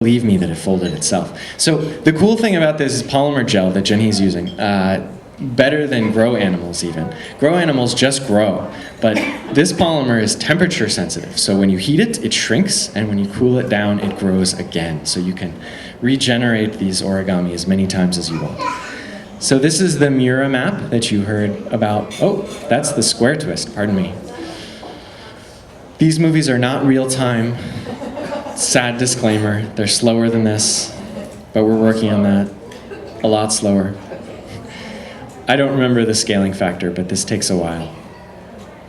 believe me that it folded itself. So the cool thing about this is polymer gel that Jenny's using, better than grow animals even. Grow animals just grow, but this polymer is temperature sensitive. So when you heat it, it shrinks, and when you cool it down, it grows again. So you can regenerate these origami as many times as you want. So this is the Mura map that you heard about. Oh, that's the square twist, pardon me. These movies are not real time. Sad disclaimer, they're slower than this, but we're working on that. A lot slower. I don't remember the scaling factor, but this takes a while.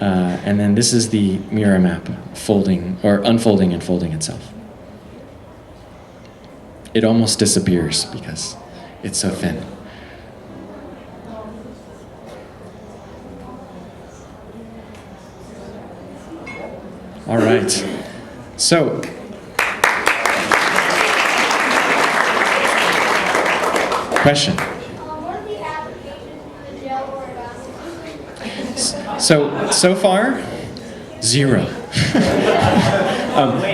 And then this is the Mura map, folding, or unfolding and folding itself. It almost disappears because it's so thin. All right, so question. What are the applications for the gel origami? So far, zero.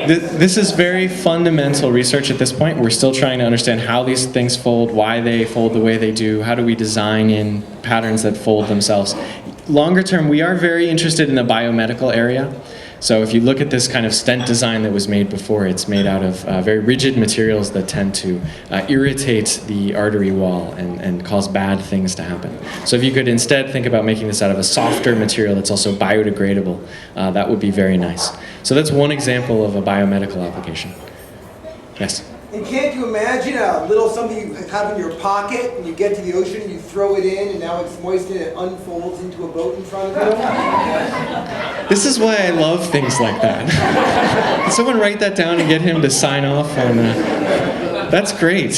This is very fundamental research at this point. We're still trying to understand how these things fold, why they fold the way they do, how do we design in patterns that fold themselves. Longer term, we are very interested in the biomedical area. So if you look at this kind of stent design that was made before, it's made out of very rigid materials that tend to irritate the artery wall and cause bad things to happen. So if you could instead think about making this out of a softer material that's also biodegradable, that would be very nice. So that's one example of a biomedical application. Yes? And can't you imagine a little something you have in your pocket and you get to the ocean, you throw it in, and now it's moist and it unfolds into a boat in front of you? This is why I love things like that. Can someone write that down and get him to sign off on that? That's great.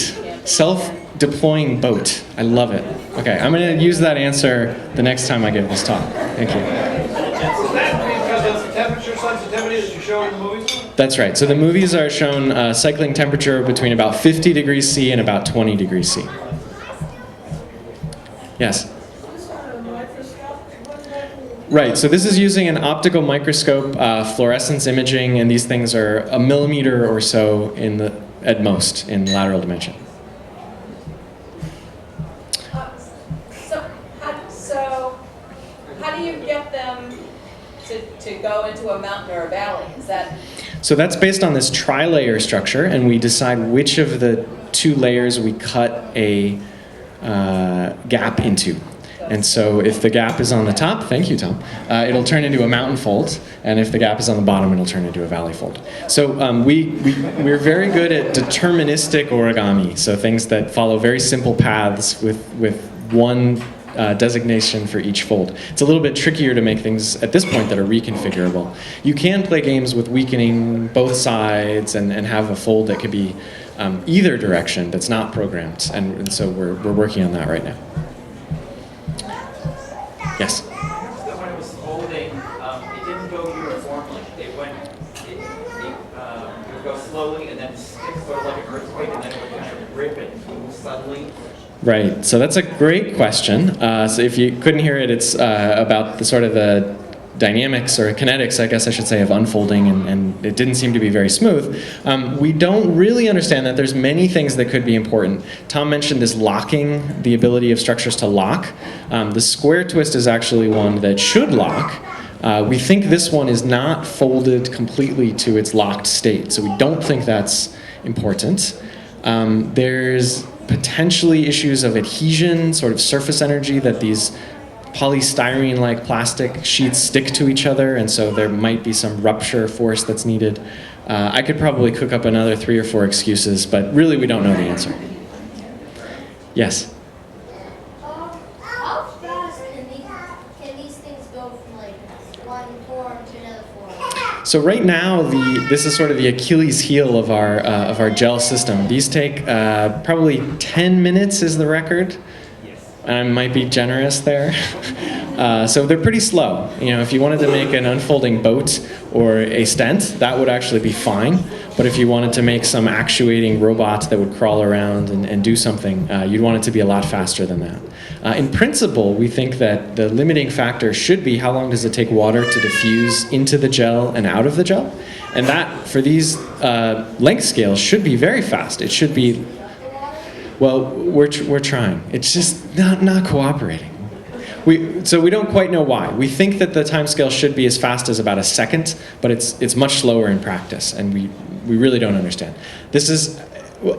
Self-deploying boat. I love it. Okay, I'm going to use that answer the next time I give this talk. Thank you. Is that because of the temperature sensitivity that you show in the movies? That's right. So the movies are shown cycling temperature between about 50 degrees C and about 20 degrees C. Yes? Right, so this is using an optical microscope, fluorescence imaging, and these things are a millimeter or so at most in lateral dimension. So how do you get them to go into a mountain or a valley? Is that... So that's based on this tri-layer structure, and we decide which of the two layers we cut a gap into. And so if the gap is on the top, thank you, Tom, it'll turn into a mountain fold, and if the gap is on the bottom, it'll turn into a valley fold. So we're very good at deterministic origami, so things that follow very simple paths with one designation for each fold. It's a little bit trickier to make things at this point that are reconfigurable. You can play games with weakening both sides and have a fold that could be either direction that's not programmed, and so we're working on that right now. Yes? When it was folding, it didn't go uniformly. It would go slowly and then stick sort of like an earthquake, and then it would kind of rip and move suddenly. Right. So that's a great question. So if you couldn't hear it, it's about the sort of the dynamics or kinetics, I guess I should say, of unfolding, and it didn't seem to be very smooth. We don't really understand that. There's many things that could be important. Tom mentioned this locking, the ability of structures to lock. The square twist is actually one that should lock. We think this one is not folded completely to its locked state, so we don't think that's important. There's potentially issues of adhesion, sort of surface energy, that these polystyrene-like plastic sheets stick to each other, and so there might be some rupture force that's needed. I could probably cook up another 3 or 4 excuses, but really we don't know the answer. Yes? How fast can these things go from like one form to another form? So right now, this is sort of the Achilles heel of our gel system. These take probably 10 minutes is the record. I might be generous there. So they're pretty slow. You know, if you wanted to make an unfolding boat or a stent, that would actually be fine. But if you wanted to make some actuating robot that would crawl around and do something, you'd want it to be a lot faster than that. In principle, we think that the limiting factor should be how long does it take water to diffuse into the gel and out of the gel. And that, for these length scales, should be very fast. It should be, well, we're trying. It's just not cooperating. So we don't quite know why. We think that the time scale should be as fast as about a second, but it's much slower in practice, and we really don't understand. This is,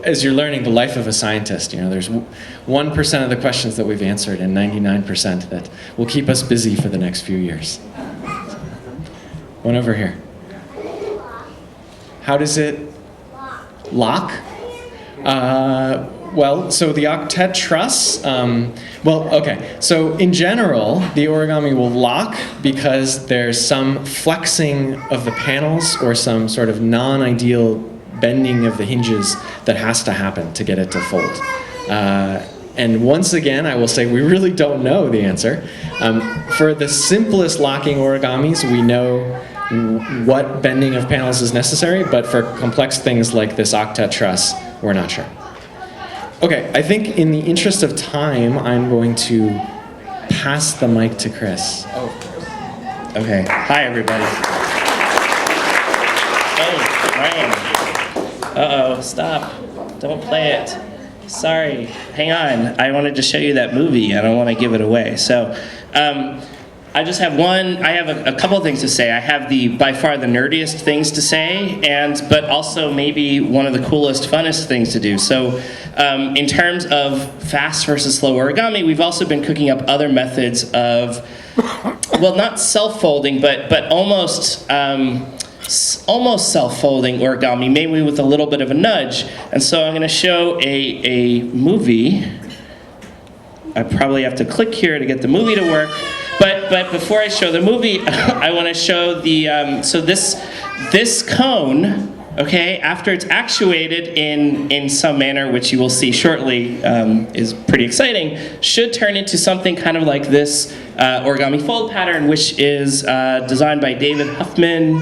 as you're learning, the life of a scientist. You know, there's 1% of the questions that we've answered and 99% that will keep us busy for the next few years. One over here. How does it lock? Well, so the octet truss, so in general, the origami will lock because there's some flexing of the panels or some sort of non-ideal bending of the hinges that has to happen to get it to fold. And once again, I will say we really don't know the answer. For the simplest locking origamis, we know what bending of panels is necessary, but for complex things like this octet truss, we're not sure. Okay, I think in the interest of time, I'm going to pass the mic to Chris. Oh, okay. Hi, everybody. Hey, Ryan. Uh-oh, stop. Don't play it. Sorry. Hang on. I wanted to show you that movie. I don't want to give it away. So, I just have I have a couple of things to say. I have by far the nerdiest things to say, but also maybe one of the coolest, funnest things to do. So in terms of fast versus slow origami, we've also been cooking up other methods of, well, not self-folding, but almost self-folding origami, maybe with a little bit of a nudge. And so I'm going to show a movie. I probably have to click here to get the movie to work. But before I show the movie, I want to show so this cone, okay, after it's actuated in some manner, which you will see shortly, is pretty exciting, should turn into something kind of like this origami fold pattern, which is designed by David Huffman.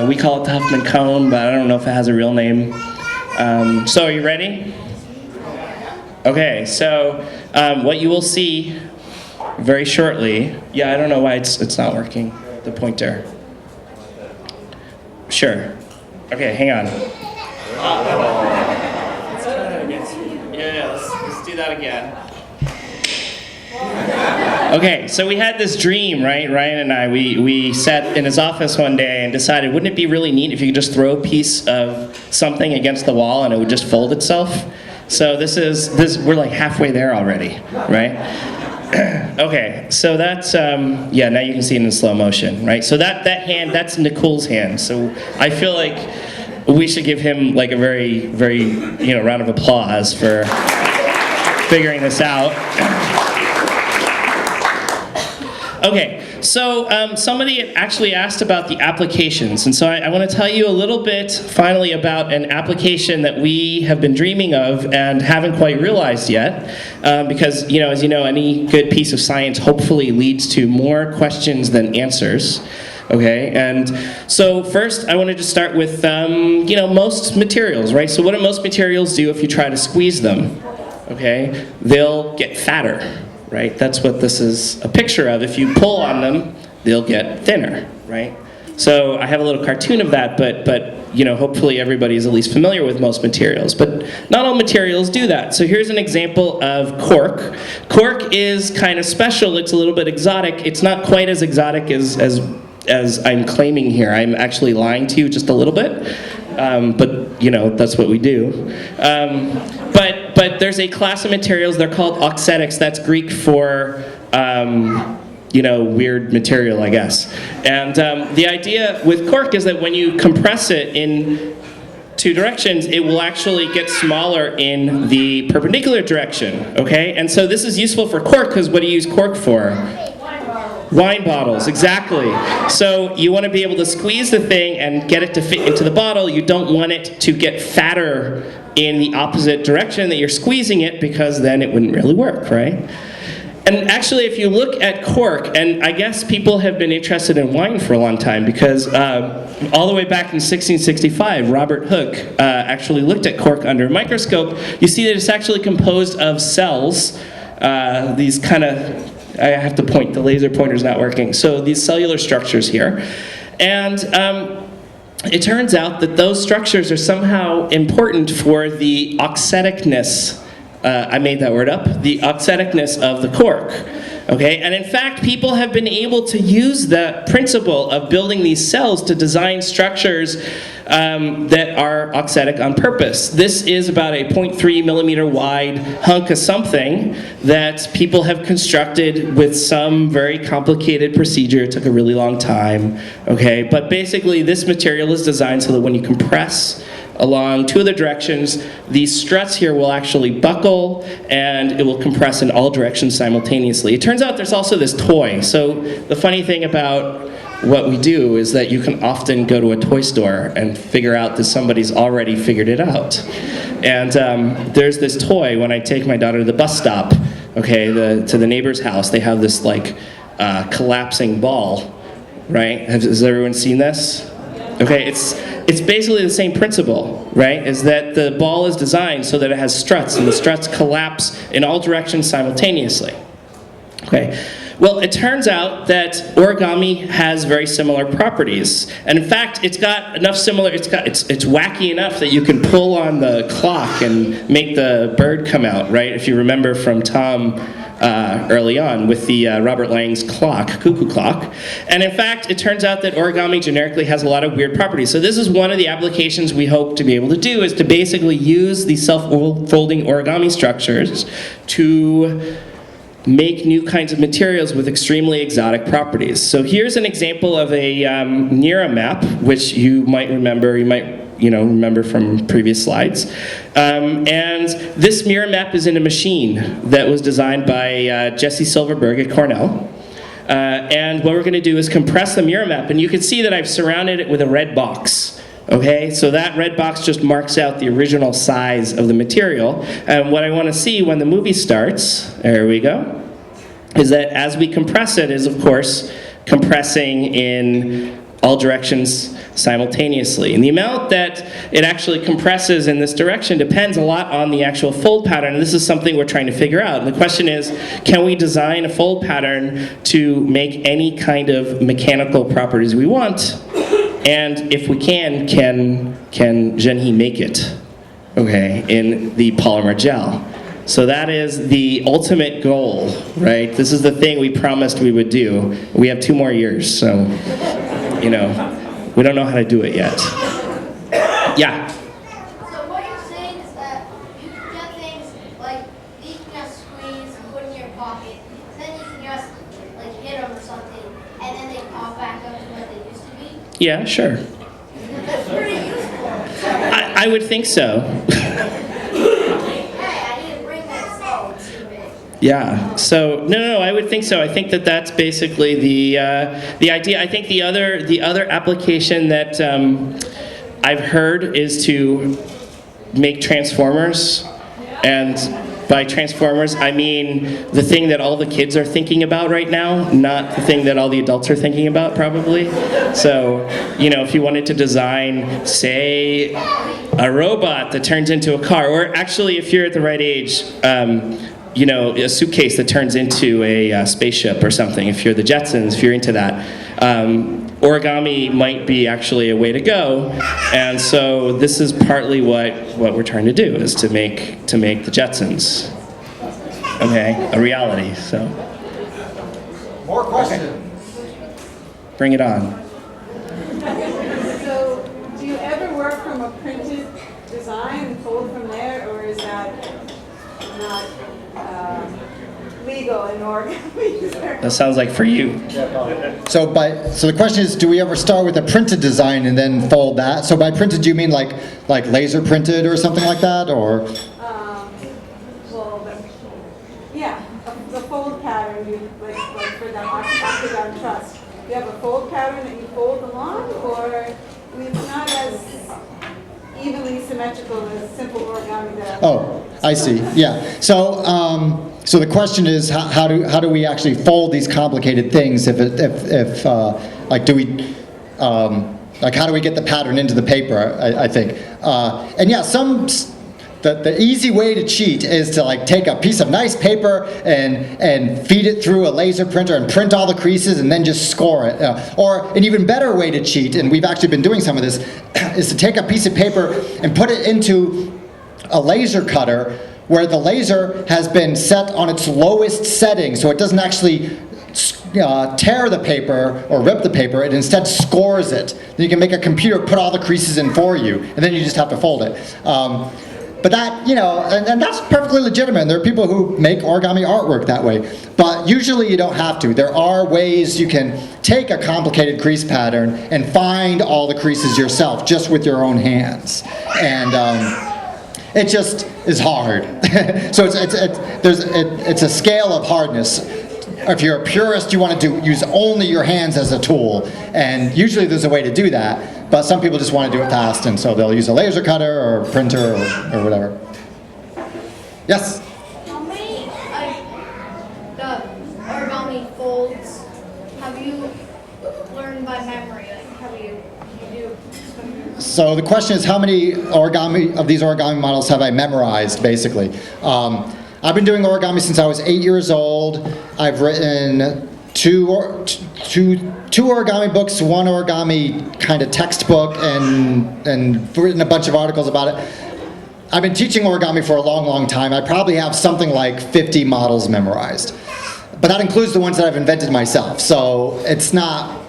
We call it the Huffman cone, but I don't know if it has a real name. So are you ready? Okay, so what you will see very shortly. Yeah, I don't know why it's not working, the pointer. Sure. Okay, hang on. Let's do that again. Okay, so we had this dream, right? Ryan and I, we sat in his office one day and decided, wouldn't it be really neat if you could just throw a piece of something against the wall and it would just fold itself? So we're like halfway there already, right? Okay, so that's, now you can see it in slow motion, right? So that hand, that's Nicole's hand. So I feel like we should give him like a very, very, round of applause for figuring this out. Okay, so somebody actually asked about the applications, and so I want to tell you a little bit, finally, about an application that we have been dreaming of and haven't quite realized yet, because, as you know, any good piece of science hopefully leads to more questions than answers. Okay, and so first I wanted to start with, most materials, right? So what do most materials do if you try to squeeze them? Okay, they'll get fatter. Right? That's what this is a picture of. If you pull on them, they'll get thinner, right? So I have a little cartoon of that, but hopefully everybody is at least familiar with most materials. But not all materials do that. So here's an example of cork. Cork is kind of special. It's a little bit exotic. It's not quite as exotic as I'm claiming here. I'm actually lying to you just a little bit. But that's what we do. But there's a class of materials, they're called auxetics. That's Greek for, weird material, I guess. And the idea with cork is that when you compress it in two directions, it will actually get smaller in the perpendicular direction, okay? And so this is useful for cork, because what do you use cork for? Wine bottles, exactly. So you want to be able to squeeze the thing and get it to fit into the bottle. You don't want it to get fatter in the opposite direction that you're squeezing it, because then it wouldn't really work, right? And actually, if you look at cork, and I guess people have been interested in wine for a long time because all the way back in 1665, Robert Hooke actually looked at cork under a microscope. You see that it's actually composed of cells, these kind of, I have to point, the laser pointer's not working. So these cellular structures here. And it turns out that those structures are somehow important for the oxidicness, I made that word up, the oxidicness of the cork. Okay, and in fact, people have been able to use the principle of building these cells to design structures that are oxidic on purpose. This is about a 0.3 millimeter wide hunk of something that people have constructed with some very complicated procedure. It took a really long time, okay? But basically, this material is designed so that when you compress along two of the directions, these struts here will actually buckle and it will compress in all directions simultaneously. It turns out there's also this toy. So the funny thing about what we do is that you can often go to a toy store and figure out that somebody's already figured it out. And there's this toy when I take my daughter to the bus stop, okay, to the neighbor's house. They have this like collapsing ball, right? Has everyone seen this? Okay, it's basically the same principle, right? Is that the ball is designed so that it has struts, and the struts collapse in all directions simultaneously. Okay. Well, it turns out that origami has very similar properties, and in fact, it's got enough similar. It's wacky enough that you can pull on the clock and make the bird come out, right? If you remember from Tom early on with the Robert Lang's clock, cuckoo clock. And in fact, it turns out that origami generically has a lot of weird properties. So this is one of the applications we hope to be able to do, is to basically use these self-folding origami structures to make new kinds of materials with extremely exotic properties. So here's an example of a Nira map, which you might remember, remember from previous slides. And this mirror map is in a machine that was designed by Jesse Silverberg at Cornell. And what we're going to do is compress the mirror map, and you can see that I've surrounded it with a red box. Okay, so that red box just marks out the original size of the material. And what I want to see when the movie starts, there we go, is that as we compress it is, of course, compressing in all directions simultaneously. And the amount that it actually compresses in this direction depends a lot on the actual fold pattern. And this is something we're trying to figure out. And the question is, can we design a fold pattern to make any kind of mechanical properties we want? And if we can Zhenhe make it, okay, in the polymer gel? So that is the ultimate goal, right? This is the thing we promised we would do. We have 2 more years, so, we don't know how to do it yet. Yeah? So what you're saying is that you can get things like you can just squeeze and put in your pocket, then you can just like hit them or something, and then they pop back up to what they used to be? Yeah, sure. That's pretty useful. I would think so. Yeah. So no, I would think so. I think that that's basically the idea. I think the other application that I've heard is to make transformers, and by transformers I mean the thing that all the kids are thinking about right now, not the thing that all the adults are thinking about probably. So if you wanted to design, say, a robot that turns into a car, or actually if you're at the right age, a suitcase that turns into a spaceship or something, if you're the Jetsons, if you're into that. Origami might be actually a way to go, and so this is partly what we're trying to do, is to make the Jetsons, okay, a reality, so. More questions? Okay. Bring it on. So, do you ever work from a printed design and fold from there, or is that not legal in origami? That sounds like for you. So the question is, do we ever start with a printed design and then fold that? So by printed, do you mean like laser printed or something like that, or? The fold pattern, like for the octagon truss. You have a fold pattern that you fold along, or it's not as evenly symmetrical as simple origami that. Oh, I see. Yeah. So So the question is, how do we actually fold these complicated things? Like, do we, like, how do we get the pattern into the paper? I think, and yeah, the easy way to cheat is to like take a piece of nice paper and feed it through a laser printer and print all the creases and then just score it. Or an even better way to cheat, and we've actually been doing some of this, is to take a piece of paper and put it into a laser cutter where the laser has been set on its lowest setting, so it doesn't actually tear the paper or rip the paper, it instead scores it. Then you can make a computer put all the creases in for you, and then you just have to fold it. But that, you know, and that's perfectly legitimate. And there are people who make origami artwork that way. But usually you don't have to. There are ways you can take a complicated crease pattern and find all the creases yourself, just with your own hands. And it just is hard. So it's a scale of hardness. If you're a purist, you want to use only your hands as a tool. And usually there's a way to do that. But some people just want to do it fast, and so they'll use a laser cutter or a printer or whatever. Yes? How many the origami folds have you learned by memory? Like, have you do? So the question is, how many of these origami models have I memorized, basically? I've been doing origami since I was 8 years old. I've written two origami books, one origami kind of textbook, and written a bunch of articles about it. I've been teaching origami for a long, long time. I probably have something like 50 models memorized. But that includes the ones that I've invented myself. So it's not,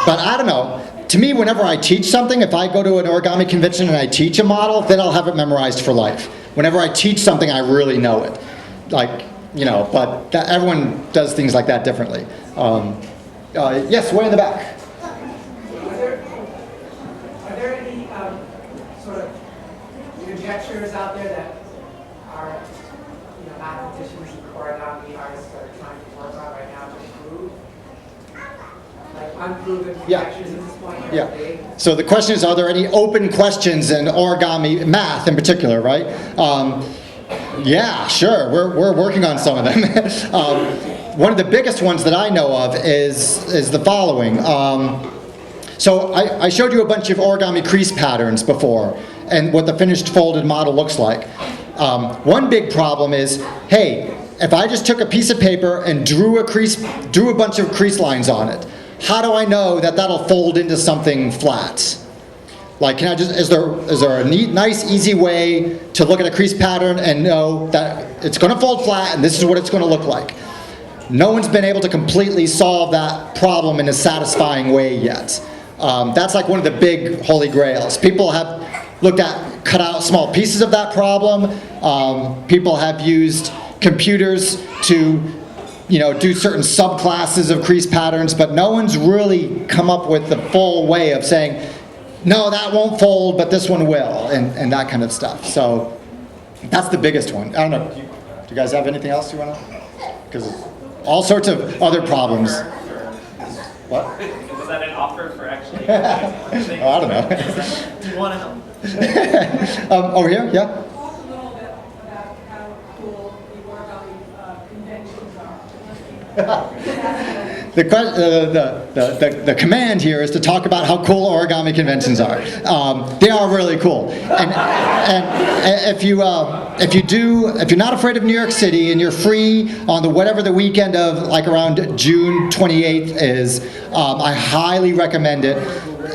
but I don't know. To me, whenever I teach something, if I go to an origami convention and I teach a model, then I'll have it memorized for life. Whenever I teach something, I really know it. Like, you know, but everyone does things like that differently. Yes, way in the back. Are there any sort of conjectures out there that are, you know, mathematicians and origami artists are trying to work on right now to improve? Like unproven conjectures at this point? Yeah. So the question is, are there any open questions in origami, math in particular, right? Yeah, sure. We're working on some of them. One of the biggest ones that I know of is the following. So I showed you a bunch of origami crease patterns before and what the finished folded model looks like. One big problem is, hey, if I just took a piece of paper and drew a bunch of crease lines on it, how do I know that that'll fold into something flat? Like, is there a neat, nice, easy way to look at a crease pattern and know that it's going to fold flat and this is what it's going to look like? No one's been able to completely solve that problem in a satisfying way yet. That's like one of the big holy grails. People have cut out small pieces of that problem. People have used computers to, you know, do certain subclasses of crease patterns, but no one's really come up with the full way of saying, no, that won't fold, but this one will, and that kind of stuff. So that's the biggest one. I don't know, do you guys have anything else you want to? Because all sorts of other problems. What? Was that an offer for actually? Oh, I don't know. Do you want to help? Over here, yeah? Talk a little bit about how cool the origami conventions are. The command here is to talk about how cool origami conventions are. They are really cool. And if you're not afraid of New York City and you're free on whatever the weekend of like around June 28th is, I highly recommend it.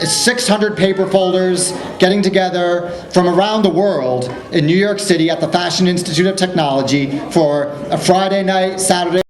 It's 600 paper folders getting together from around the world in New York City at the Fashion Institute of Technology for a Friday night, Saturday